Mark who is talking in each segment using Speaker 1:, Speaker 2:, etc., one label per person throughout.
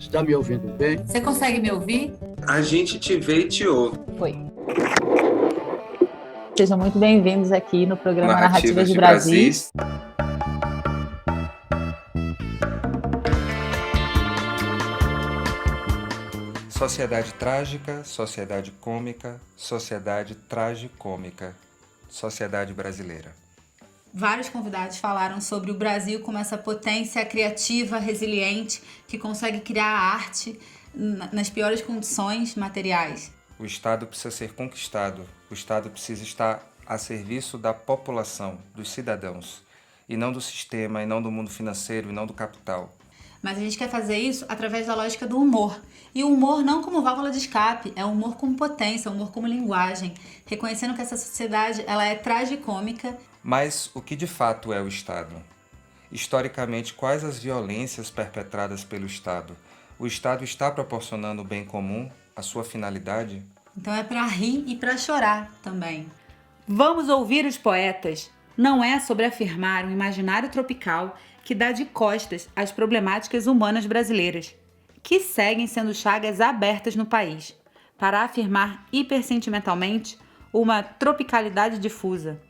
Speaker 1: Está me ouvindo bem?
Speaker 2: Você consegue me ouvir?
Speaker 3: A gente te vê e te ouve.
Speaker 4: Foi. Sejam muito bem-vindos aqui no programa
Speaker 3: Narrativas
Speaker 4: Narrativas de
Speaker 3: de
Speaker 4: Brasis.
Speaker 5: Sociedade trágica, sociedade cômica, sociedade tragicômica, sociedade brasileira.
Speaker 2: Vários convidados falaram sobre o Brasil como essa potência criativa, resiliente, que consegue criar arte nas piores condições materiais.
Speaker 5: O Estado precisa ser conquistado, o Estado precisa estar a serviço da população, dos cidadãos, e não do sistema, e não do mundo financeiro, e não do capital.
Speaker 2: Mas a gente quer fazer isso através da lógica do humor. E o humor não como válvula de escape, é um humor como potência, um humor como linguagem, reconhecendo que essa sociedade ela é tragicômica.
Speaker 5: Mas o que de fato é o Estado? Historicamente, quais as violências perpetradas pelo Estado? O Estado está proporcionando o bem comum, a sua finalidade?
Speaker 2: Então é para rir e para chorar também.
Speaker 6: Vamos ouvir os poetas. Não é sobre afirmar um imaginário tropical que dá de costas às problemáticas humanas brasileiras, que seguem sendo chagas abertas no país, para afirmar hipersentimentalmente uma tropicalidade difusa.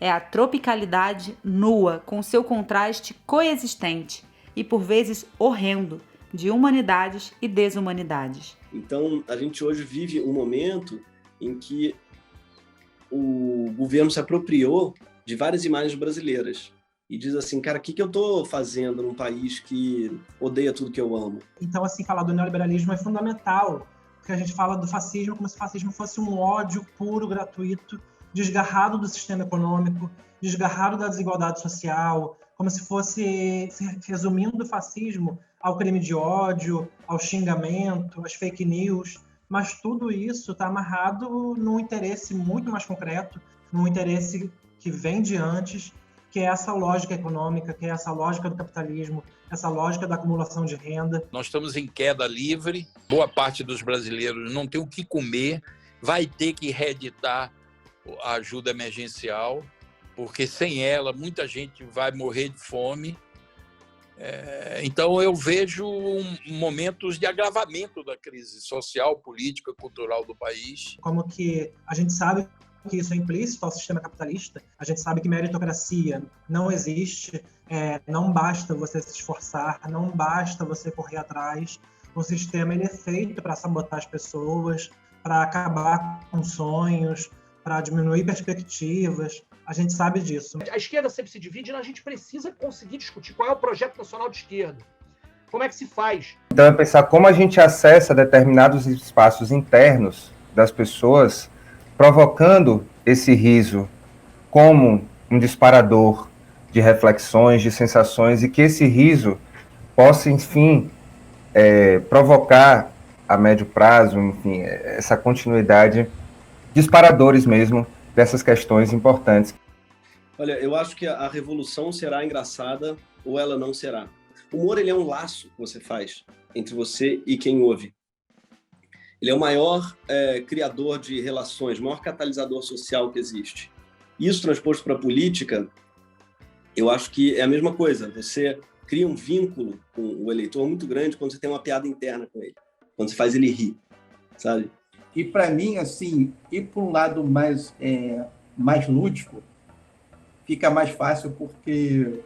Speaker 6: É a tropicalidade nua, com seu contraste coexistente e, por vezes, horrendo, de humanidades e desumanidades.
Speaker 7: Então, a gente hoje vive um momento em que o governo se apropriou de várias imagens brasileiras e diz assim, cara, o que eu estou fazendo num país que odeia tudo que eu amo?
Speaker 8: Então, assim, falar do neoliberalismo é fundamental, porque a gente fala do fascismo como se o fascismo fosse um ódio puro, gratuito, desgarrado do sistema econômico, desgarrado da desigualdade social, como se fosse, resumindo o fascismo ao crime de ódio, ao xingamento, às fake news, mas tudo isso está amarrado num interesse muito mais concreto, num interesse que vem de antes, que é essa lógica econômica, que é essa lógica do capitalismo, essa lógica da acumulação de renda.
Speaker 9: Nós estamos em queda livre, boa parte dos brasileiros não tem o que comer, vai ter que reeditar a ajuda emergencial, porque sem ela muita gente vai morrer de fome. Então eu vejo momentos de agravamento da crise social, política, cultural do país.
Speaker 8: Como que a gente sabe que isso é implícito ao sistema capitalista, a gente sabe que meritocracia não existe, não basta você se esforçar, não basta você correr atrás, o sistema ele é feito para sabotar as pessoas, para acabar com sonhos, para diminuir perspectivas, a gente sabe disso.
Speaker 10: A esquerda sempre se divide e a gente precisa conseguir discutir qual é o projeto nacional de esquerda, como é que se faz.
Speaker 11: Então é pensar como a gente acessa determinados espaços internos das pessoas, provocando esse riso como um disparador de reflexões, de sensações, e que esse riso possa, enfim, provocar a médio prazo, enfim, essa continuidade, disparadores mesmo dessas questões importantes.
Speaker 7: Olha, eu acho que a revolução será engraçada ou ela não será. O humor ele é um laço que você faz entre você e quem ouve. Ele é o maior criador de relações, o maior catalisador social que existe. Isso transposto para a política, eu acho que é a mesma coisa. Você cria um vínculo com o eleitor muito grande quando você tem uma piada interna com ele, quando você faz ele rir, sabe?
Speaker 12: E para mim, assim, ir para um lado mais lúdico fica mais fácil porque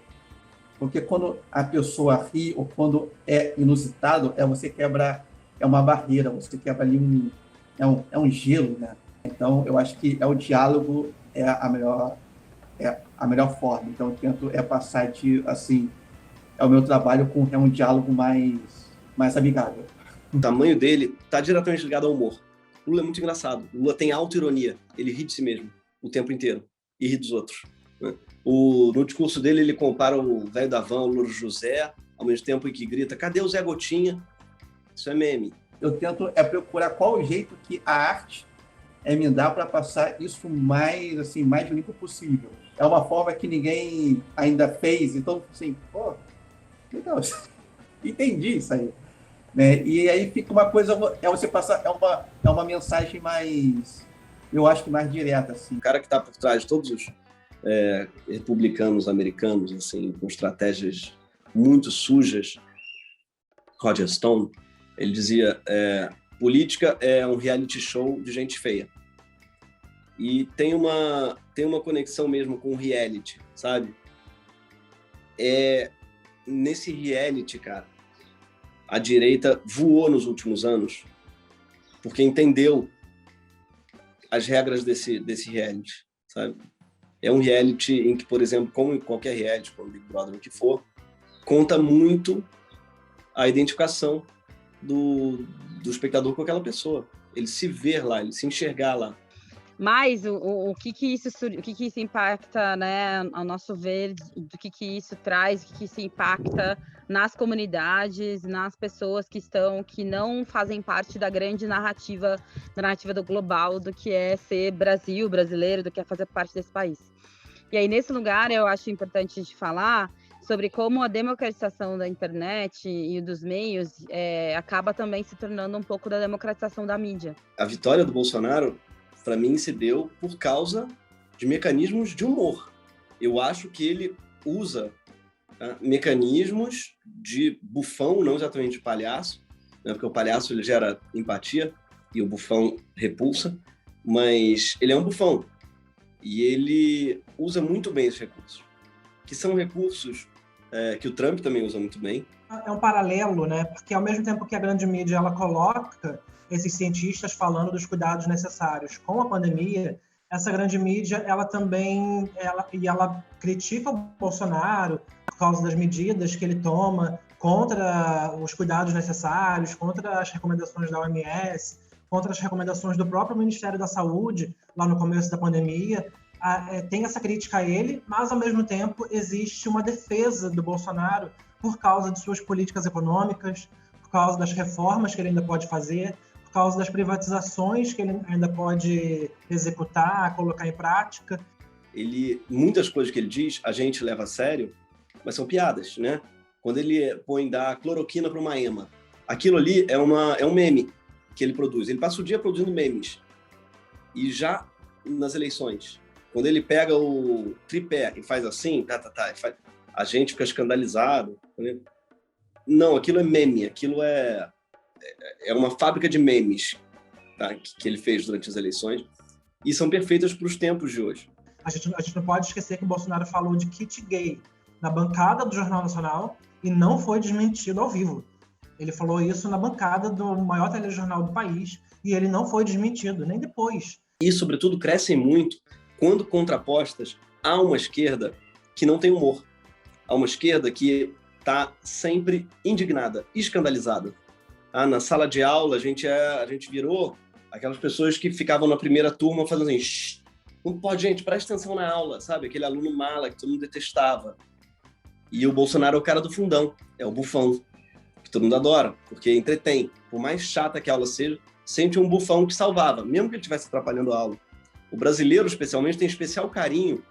Speaker 12: quando a pessoa ri ou quando é inusitado, você quebra, é uma barreira, você quebra ali um gelo, né? Então, eu acho que o diálogo é a melhor forma. Então, eu tento passar assim, o meu trabalho com um diálogo mais amigável.
Speaker 7: O tamanho dele está diretamente ligado ao humor. O Lula é muito engraçado. O Lula tem autoironia. Ele ri de si mesmo o tempo inteiro e ri dos outros, né? No discurso dele, ele compara o velho da van, o Louro José, ao mesmo tempo em que grita, cadê o Zé Gotinha? Isso é meme.
Speaker 12: Eu tento procurar qual o jeito que a arte me dá para passar isso mais limpo possível. É uma forma que ninguém ainda fez, então, assim, legal, entendi isso aí. Né? E aí fica uma coisa, você passar, uma mensagem mais, eu acho que mais direta. Assim.
Speaker 7: O cara que está por trás de todos os republicanos americanos, assim, com estratégias muito sujas, Roger Stone, ele dizia, política é um reality show de gente feia. E tem uma conexão mesmo com o reality, sabe? Nesse reality, cara, a direita voou nos últimos anos porque entendeu as regras desse reality, sabe? É um reality em que, por exemplo, como em qualquer reality, como Big Brother, o que for, conta muito a identificação do espectador com aquela pessoa. Ele se ver lá, ele se enxergar lá.
Speaker 1: Mas o que isso impacta, né, ao nosso ver, do que isso traz, o que isso impacta nas comunidades, nas pessoas que não fazem parte da grande narrativa do global, do que é ser Brasil, brasileiro, do que é fazer parte desse país. E aí, nesse lugar, eu acho importante a gente falar sobre como a democratização da internet e dos meios acaba também se tornando um pouco da democratização da mídia.
Speaker 7: A vitória do Bolsonaro, para mim, se deu por causa de mecanismos de humor. Eu acho que ele usa mecanismos de bufão, não exatamente de palhaço, né, porque o palhaço ele gera empatia e o bufão repulsa, mas ele é um bufão e ele usa muito bem esses recursos, que são recursos que o Trump também usa muito bem.
Speaker 8: É um paralelo, né? Porque ao mesmo tempo que a grande mídia ela coloca esses cientistas falando dos cuidados necessários com a pandemia, essa grande mídia ela também ela critica o Bolsonaro por causa das medidas que ele toma contra os cuidados necessários, contra as recomendações da OMS, contra as recomendações do próprio Ministério da Saúde lá no começo da pandemia. Tem essa crítica a ele, mas ao mesmo tempo existe uma defesa do Bolsonaro por causa de suas políticas econômicas, por causa das reformas que ele ainda pode fazer, por causa das privatizações que ele ainda pode executar, colocar em prática.
Speaker 7: Muitas coisas que ele diz, a gente leva a sério, mas são piadas, né? Quando ele põe dar cloroquina para uma ema, aquilo ali é um meme que ele produz. Ele passa o dia produzindo memes. E já nas eleições, quando ele pega o tripé e faz assim, a gente fica escandalizado. Né? Não, aquilo é meme, aquilo é uma fábrica de memes, tá? que ele fez durante as eleições e são perfeitas para os tempos de hoje.
Speaker 8: A gente não pode esquecer que o Bolsonaro falou de kit gay na bancada do Jornal Nacional e não foi desmentido ao vivo. Ele falou isso na bancada do maior telejornal do país e ele não foi desmentido, nem depois.
Speaker 7: E, sobretudo, crescem muito quando contrapostas a uma esquerda que não tem humor. A uma esquerda que está sempre indignada, escandalizada. Na sala de aula, a gente virou aquelas pessoas que ficavam na primeira turma fazendo assim, shh, não pode, gente, presta atenção na aula, sabe? Aquele aluno mala que todo mundo detestava. E o Bolsonaro é o cara do fundão, é o bufão, que todo mundo adora, porque entretém. Por mais chata que a aula seja, sempre um bufão que salvava, mesmo que ele estivesse atrapalhando a aula. O brasileiro, especialmente, tem especial carinho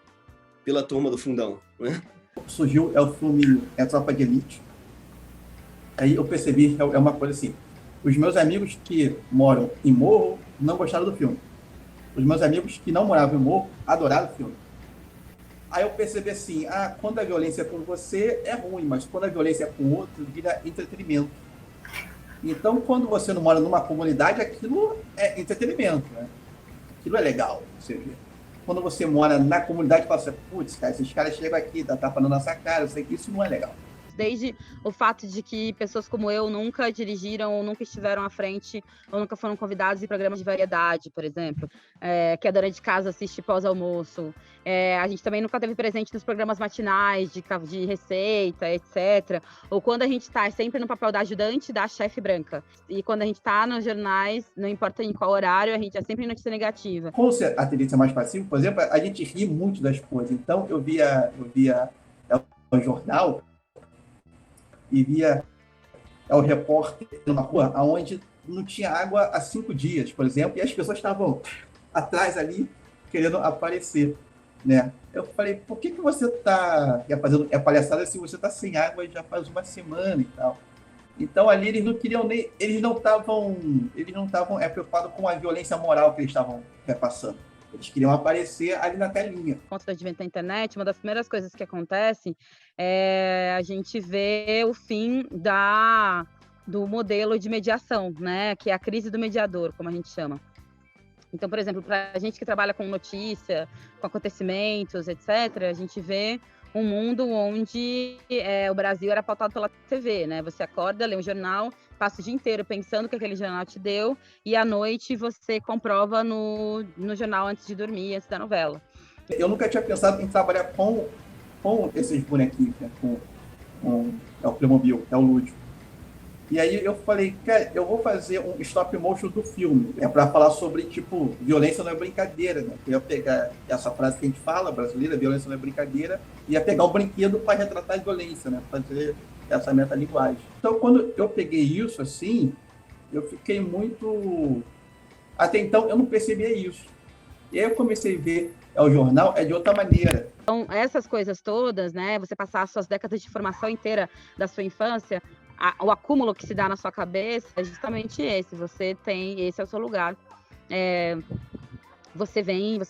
Speaker 7: pela turma do fundão, né?
Speaker 12: Surgiu o filme Tropa de Elite. Aí eu percebi, é uma coisa assim, os meus amigos que moram em Morro não gostaram do filme. Os meus amigos que não moravam em Morro adoraram o filme. Aí eu percebi assim, quando a violência é com você é ruim, mas quando a violência é com o outro, vira entretenimento. Então, quando você não mora numa comunidade, aquilo é entretenimento, né? Aquilo é legal, você vê. Quando você mora na comunidade, você fala assim, putz, cara, esses caras chegam aqui, tá tapando na nossa cara, eu sei que isso não é legal.
Speaker 1: Desde o fato de que pessoas como eu nunca dirigiram ou nunca estiveram à frente ou nunca foram convidados em programas de variedade, por exemplo, que a dona de casa assiste pós-almoço. A gente também nunca teve presente nos programas matinais de receita, etc. Ou quando a gente está sempre no papel da ajudante da chefe branca. E quando a gente está nos jornais, não importa em qual horário, a gente é sempre notícia negativa.
Speaker 12: Com a tendência mais passiva, por exemplo, a gente ri muito das coisas. Então, eu via o jornal e via o repórter numa rua onde não tinha água há 5 dias, por exemplo, e as pessoas estavam atrás ali querendo aparecer, né? Eu falei, por que você está fazendo palhaçada se você está sem água já faz uma semana e tal? Então ali eles não queriam nem, eles não estavam preocupados com a violência moral que eles estavam repassando. Eles queriam aparecer ali na telinha.
Speaker 1: Contra o advento da internet, uma das primeiras coisas que acontece é a gente ver o fim da do modelo de mediação, né? Que é a crise do mediador, como a gente chama. Então, por exemplo, para a gente que trabalha com notícia, com acontecimentos, etc., a gente vê um mundo onde o Brasil era pautado pela TV, né? Você acorda, lê um jornal, passa o dia inteiro pensando o que aquele jornal te deu, e à noite você comprova no jornal antes de dormir, antes da novela.
Speaker 12: Eu nunca tinha pensado em trabalhar com esses bonequinhos, né? com o Playmobil, é o lúdico. E aí eu falei, cara, eu vou fazer um stop motion do filme, para falar sobre, tipo, violência não é brincadeira, né? Eu ia pegar essa frase que a gente fala, brasileira, violência não é brincadeira, e ia pegar um brinquedo para retratar a violência, né? Fazer essa metalinguagem. Então, quando eu peguei isso, assim, eu fiquei muito... Até então, eu não percebia isso. E aí eu comecei a ver o jornal de outra maneira.
Speaker 1: Então, essas coisas todas, né? Você passar as suas décadas de formação inteira da sua infância, o acúmulo que se dá na sua cabeça é justamente esse. Esse é o seu lugar. Você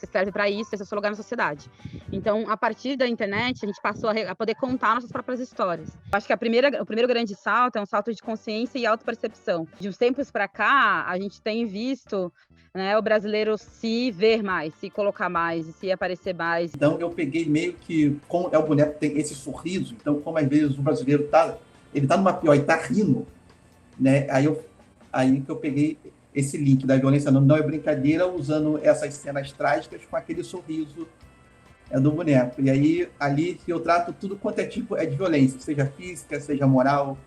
Speaker 1: serve para isso, esse é o seu lugar na sociedade. Então, a partir da internet, a gente passou a poder contar nossas próprias histórias. Eu acho que o primeiro grande salto é um salto de consciência e autopercepção. De uns tempos para cá, a gente tem visto, né, o brasileiro se ver mais, se colocar mais, se aparecer mais.
Speaker 12: Então, eu peguei meio que, como o boneco tem esse sorriso, então, como às vezes o brasileiro ele tá numa pior e tá rindo, né? Aí que eu peguei esse link da violência não é brincadeira, usando essas cenas trágicas com aquele sorriso do boneco. E aí, ali, eu trato tudo quanto é tipo de violência, seja física, seja moral,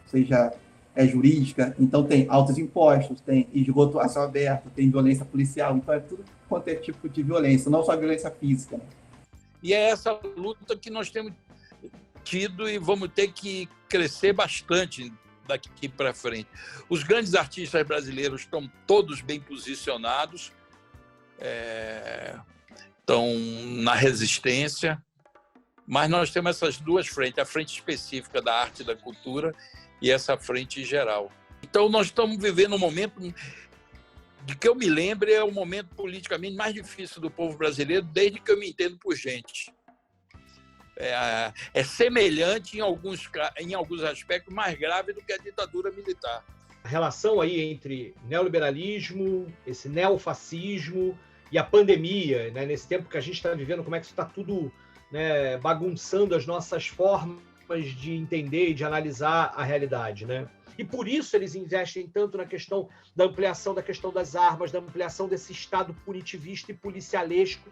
Speaker 12: seja jurídica. Então, tem altos impostos, tem esgoto a céu aberto, tem violência policial. Então, é tudo quanto é tipo de violência, não só violência física, né?
Speaker 9: E é essa luta que nós temos tido e vamos ter que crescer bastante daqui para frente. Os grandes artistas brasileiros estão todos bem posicionados, estão na resistência, mas nós temos essas duas frentes, a frente específica da arte e da cultura e essa frente geral. Então, nós estamos vivendo um momento, de que eu me lembro, é o momento politicamente mais difícil do povo brasileiro desde que eu me entendo por gente. É semelhante em alguns aspectos, mais grave do que a ditadura militar.
Speaker 10: A relação aí entre neoliberalismo, esse neofascismo e a pandemia, né, nesse tempo que a gente está vivendo, como é que isso está tudo, né, bagunçando as nossas formas de entender e de analisar a realidade, né? E por isso eles investem tanto na questão da ampliação da questão das armas, da ampliação desse Estado punitivista e policialesco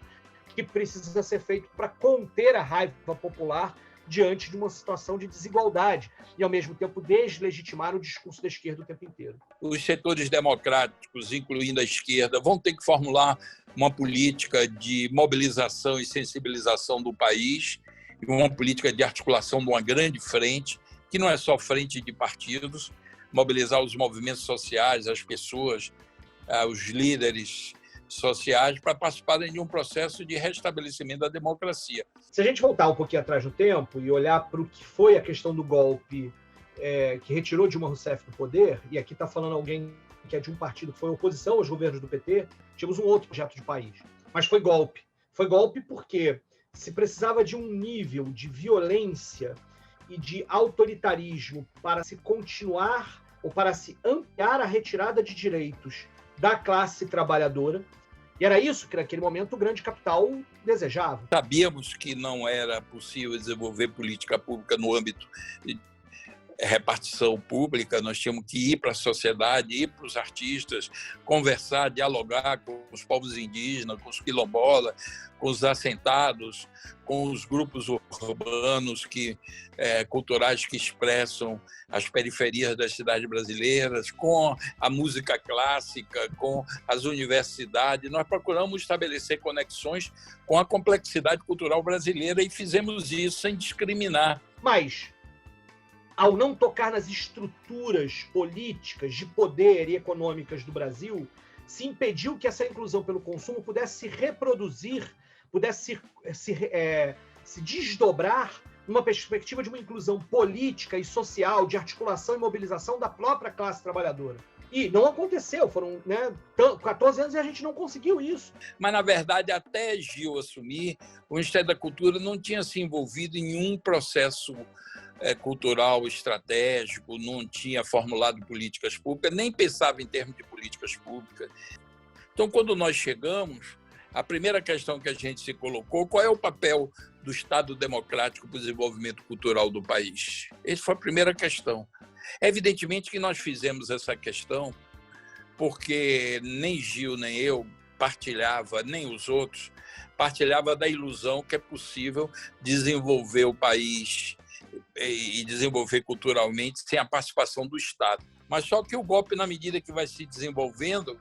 Speaker 10: que precisa ser feito para conter a raiva popular diante de uma situação de desigualdade e, ao mesmo tempo, deslegitimar o discurso da esquerda o tempo inteiro.
Speaker 9: Os setores democráticos, incluindo a esquerda, vão ter que formular uma política de mobilização e sensibilização do país, e uma política de articulação de uma grande frente, que não é só frente de partidos, mobilizar os movimentos sociais, as pessoas, os líderes sociais para participarem de um processo de restabelecimento da democracia.
Speaker 10: Se a gente voltar um pouquinho atrás no tempo e olhar para o que foi a questão do golpe que retirou Dilma Rousseff do poder, e aqui está falando alguém que é de um partido que foi oposição aos governos do PT, tínhamos um outro projeto de país. Mas foi golpe. Foi golpe porque se precisava de um nível de violência e de autoritarismo para se continuar ou para se ampliar a retirada de direitos da classe trabalhadora. E era isso que, naquele momento, o grande capital desejava.
Speaker 9: Sabíamos que não era possível desenvolver política pública no âmbito de repartição pública, nós tínhamos que ir para a sociedade, ir para os artistas, conversar, dialogar com os povos indígenas, com os quilombolas, com os assentados, com os grupos urbanos culturais que expressam as periferias das cidades brasileiras, com a música clássica, com as universidades. Nós procuramos estabelecer conexões com a complexidade cultural brasileira e fizemos isso sem discriminar.
Speaker 10: Mas, ao não tocar nas estruturas políticas de poder e econômicas do Brasil, se impediu que essa inclusão pelo consumo pudesse se reproduzir, pudesse se desdobrar numa perspectiva de uma inclusão política e social, de articulação e mobilização da própria classe trabalhadora. E não aconteceu, foram 14 anos e a gente não conseguiu isso.
Speaker 9: Mas, na verdade, até Gil assumir, o Ministério da Cultura não tinha se envolvido em um processo cultural estratégico, não tinha formulado políticas públicas, nem pensava em termos de políticas públicas. Então, quando nós chegamos, a primeira questão que a gente se colocou, qual é o papel do Estado democrático para o desenvolvimento cultural do país? Essa foi a primeira questão. Evidentemente que nós fizemos essa questão porque nem Gil, nem eu partilhava, nem os outros, partilhava da ilusão que é possível desenvolver o país e desenvolver culturalmente sem a participação do Estado. Mas só que o golpe, na medida que vai se desenvolvendo,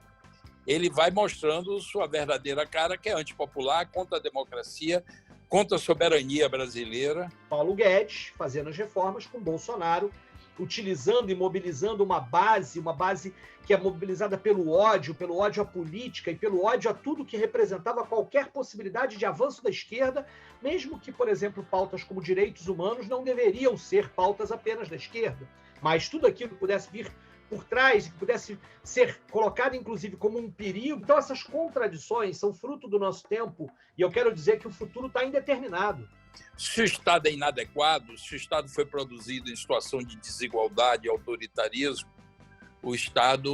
Speaker 9: ele vai mostrando sua verdadeira cara, que é antipopular, contra a democracia, contra a soberania brasileira.
Speaker 10: Paulo Guedes fazendo as reformas com Bolsonaro, utilizando e mobilizando uma base que é mobilizada pelo ódio à política e pelo ódio a tudo que representava qualquer possibilidade de avanço da esquerda, mesmo que, por exemplo, pautas como direitos humanos não deveriam ser pautas apenas da esquerda, mas tudo aquilo que pudesse vir por trás, que pudesse ser colocado, inclusive, como um perigo. Então, essas contradições são fruto do nosso tempo, e eu quero dizer que o futuro está indeterminado.
Speaker 9: Se o Estado é inadequado, se o Estado foi produzido em situação de desigualdade e autoritarismo, o Estado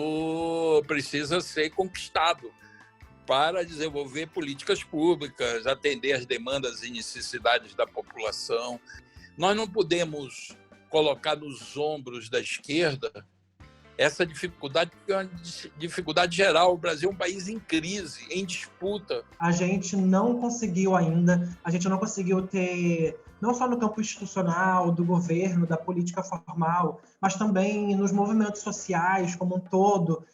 Speaker 9: precisa ser conquistado para desenvolver políticas públicas, atender às demandas e necessidades da população. Nós não podemos colocar nos ombros da esquerda essa dificuldade, porque é uma dificuldade geral. O Brasil é um país em crise, em disputa.
Speaker 8: A gente não conseguiu ainda, ter, não só no campo institucional, do governo, da política formal, mas também nos movimentos sociais como um todo,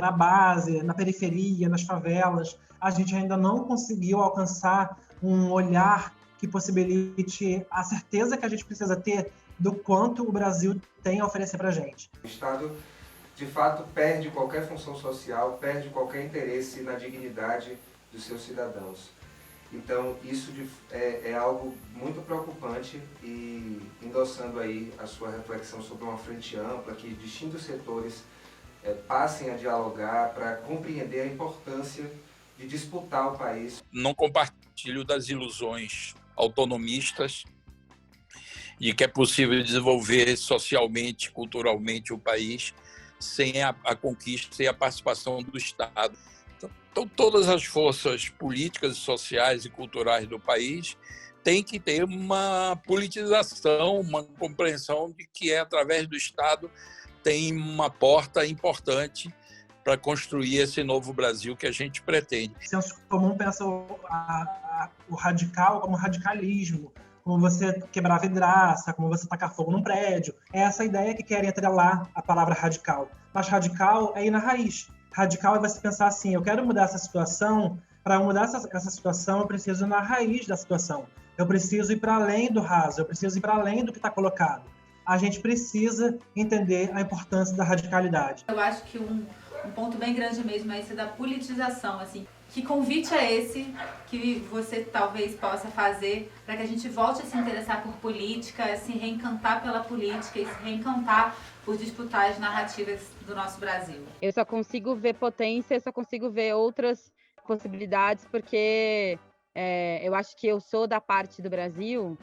Speaker 8: na base, na periferia, nas favelas. A gente ainda não conseguiu alcançar um olhar que possibilite a certeza que a gente precisa ter do quanto o Brasil tem a oferecer para a gente.
Speaker 5: O Estado, de fato, perde qualquer função social, perde qualquer interesse na dignidade dos seus cidadãos. Então, isso é algo muito preocupante, e endossando aí a sua reflexão sobre uma frente ampla, que distintos setores passem a dialogar para compreender a importância de disputar o país.
Speaker 9: Não compartilho das ilusões autonomistas de que é possível desenvolver socialmente, culturalmente o país sem a conquista e a participação do Estado. Então, todas as forças políticas, sociais e culturais do país têm que ter uma politização, uma compreensão de que através do Estado tem uma porta importante para construir esse novo Brasil que a gente pretende.
Speaker 8: O senso comum pensa o radical como radicalismo, como você quebrar vidraça, como você tacar fogo num prédio. É essa ideia que querem atrelar a palavra radical. Mas radical é ir na raiz. Radical é você pensar assim, eu quero mudar essa situação, para mudar essa situação eu preciso ir na raiz da situação. Eu preciso ir para além do raso, eu preciso ir para além do que está colocado. A gente precisa entender a importância da radicalidade.
Speaker 2: Eu acho que um ponto bem grande mesmo é esse da politização, assim. Que convite é esse que você talvez possa fazer para que a gente volte a se interessar por política, a se reencantar pela política e se reencantar por disputar as narrativas do nosso Brasil?
Speaker 1: Eu só consigo ver potência, eu só consigo ver outras possibilidades, porque eu acho que eu sou da parte do Brasil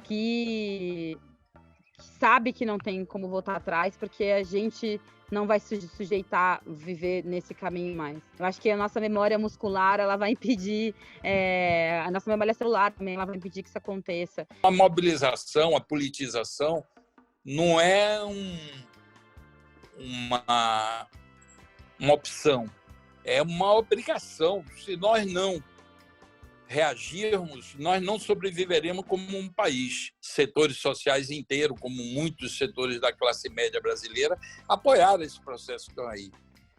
Speaker 1: que sabe que não tem como voltar atrás, porque a gente não vai sujeitar viver nesse caminho mais. Eu acho que a nossa memória muscular, ela vai impedir, a nossa memória celular também, ela vai impedir que isso aconteça.
Speaker 9: A mobilização, a politização, não é uma opção, é uma obrigação. Se nós não reagirmos, nós não sobreviveremos como um país. Setores sociais inteiros, como muitos setores da classe média brasileira, apoiaram esse processo que estão aí.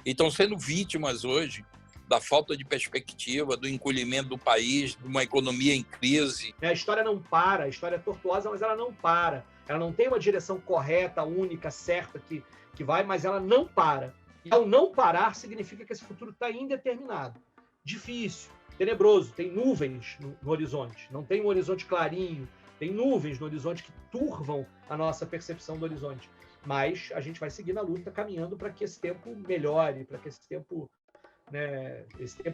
Speaker 9: E estão sendo vítimas hoje da falta de perspectiva, do encolhimento do país, de uma economia em crise.
Speaker 10: A história não para, a história é tortuosa, mas ela não para. Ela não tem uma direção correta, única, certa, que vai, mas ela não para. E ao não parar, significa que esse futuro está indeterminado. Difícil. Tenebroso, tem nuvens no horizonte, não tem um horizonte clarinho, tem nuvens no horizonte que turvam a nossa percepção do horizonte. Mas a gente vai seguir na luta, caminhando para que esse tempo melhore, para que esse tempo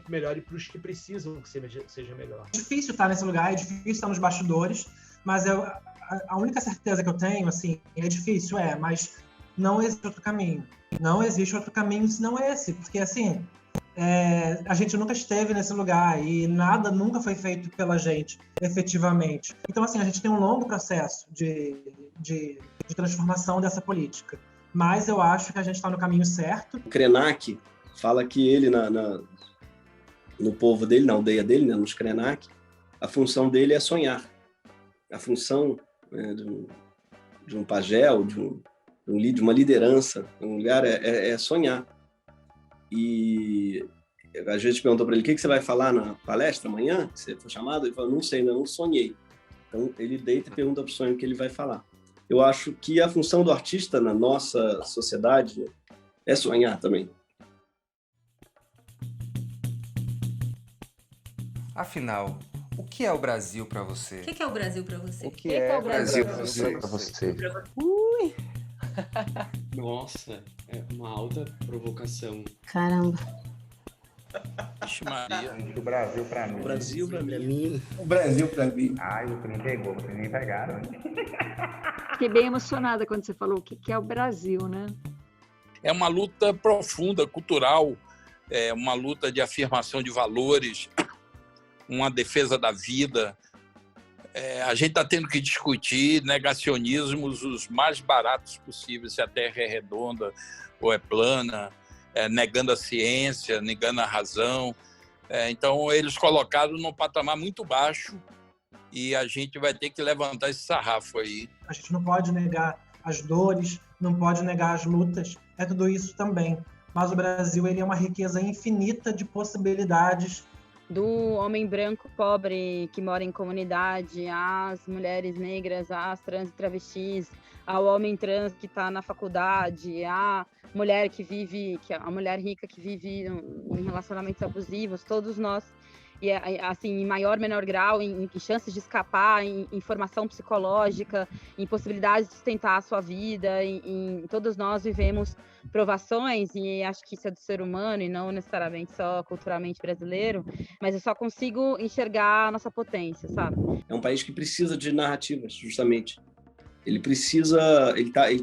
Speaker 10: melhore para os que precisam que seja melhor.
Speaker 8: É difícil estar nesse lugar, é difícil estar nos bastidores, Mas a única certeza que eu tenho, assim, é difícil, mas não existe outro caminho. Não existe outro caminho senão esse, porque, assim, a gente nunca esteve nesse lugar e nada nunca foi feito pela gente, efetivamente. Então, assim, a gente tem um longo processo de transformação dessa política. Mas eu acho que a gente está no caminho certo.
Speaker 7: O Krenak fala que ele, no povo dele, na aldeia dele, né, nos Krenak, a função dele é sonhar. A função de um pajé, ou de uma liderança, um lugar, é sonhar. E às vezes perguntou para ele: o que você vai falar na palestra amanhã? Que você foi chamado? Ele falou: não sei, ainda não sonhei. Então ele deita e pergunta para o sonho o que ele vai falar. Eu acho que a função do artista na nossa sociedade é sonhar também.
Speaker 13: Afinal, o que é o Brasil para você?
Speaker 2: O que é o Brasil para você?
Speaker 11: O que é o Brasil para você?
Speaker 4: Ui!
Speaker 14: Nossa, é uma alta provocação.
Speaker 4: Caramba.
Speaker 9: Vixe Maria.
Speaker 11: O Brasil para mim.
Speaker 7: O Brasil para mim.
Speaker 12: O Brasil para mim.
Speaker 11: Ai, o trem pegou, vocês nem pegaram.
Speaker 15: Fiquei bem emocionada quando você falou o que é o Brasil, né?
Speaker 9: É uma luta profunda, cultural, é uma luta de afirmação de valores, uma defesa da vida. A gente está tendo que discutir negacionismos os mais baratos possíveis, se a Terra é redonda ou é plana, negando a ciência, negando a razão. Então, eles colocaram num patamar muito baixo e a gente vai ter que levantar esse sarrafo aí.
Speaker 8: A gente não pode negar as dores, não pode negar as lutas, é tudo isso também. Mas o Brasil, ele é uma riqueza infinita de possibilidades.
Speaker 1: Do homem branco pobre que mora em comunidade, às mulheres negras, às trans e travestis, ao homem trans que está na faculdade, à mulher a mulher rica que vive em relacionamentos abusivos, todos nós, e assim, em maior ou menor grau, em chances de escapar, em formação psicológica, em possibilidades de sustentar a sua vida, todos nós vivemos provações, e acho que isso é do ser humano e não necessariamente só culturalmente brasileiro, mas eu só consigo enxergar a nossa potência, sabe?
Speaker 7: É um país que precisa de narrativas, justamente. Ele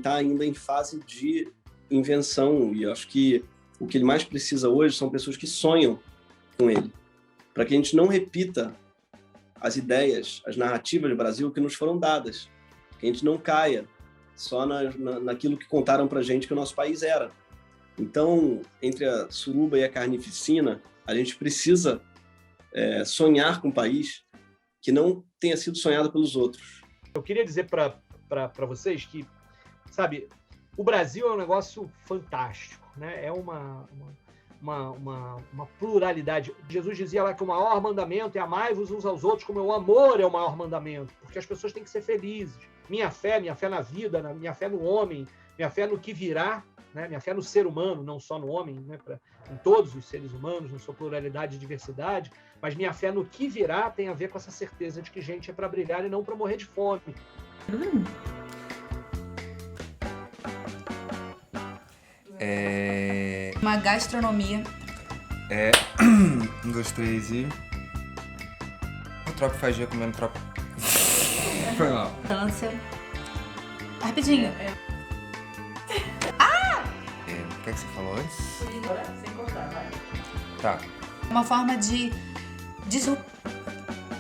Speaker 7: tá ainda em fase de invenção, e eu acho que o que ele mais precisa hoje são pessoas que sonham com ele, para que a gente não repita as ideias, as narrativas do Brasil que nos foram dadas, que a gente não caia só naquilo que contaram para a gente que o nosso país era. Então, entre a suruba e a carnificina, a gente precisa sonhar com um país que não tenha sido sonhado pelos outros.
Speaker 10: Eu queria dizer para vocês que, sabe, o Brasil é um negócio fantástico, né? É uma pluralidade. Jesus dizia lá que o maior mandamento é amai-vos uns aos outros como o amor é o maior mandamento, porque as pessoas têm que ser felizes. Minha fé na vida, minha fé no homem, minha fé no que virá, né? Minha fé no ser humano, não só no homem, né? Em todos os seres humanos, na sua pluralidade e diversidade, mas minha fé no que virá tem a ver com essa certeza de que gente é para brilhar e não para morrer de fome.
Speaker 6: Uma gastronomia.
Speaker 13: 1, 2, 3 e... O tropa faz dia comendo tropa. Foi mal.
Speaker 6: Distância. Rapidinho.
Speaker 13: O que é que você falou antes?
Speaker 15: Sem cortar, vai.
Speaker 13: Tá.
Speaker 6: Uma forma de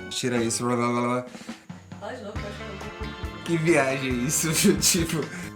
Speaker 13: Tira isso. Que viagem é isso? Tipo...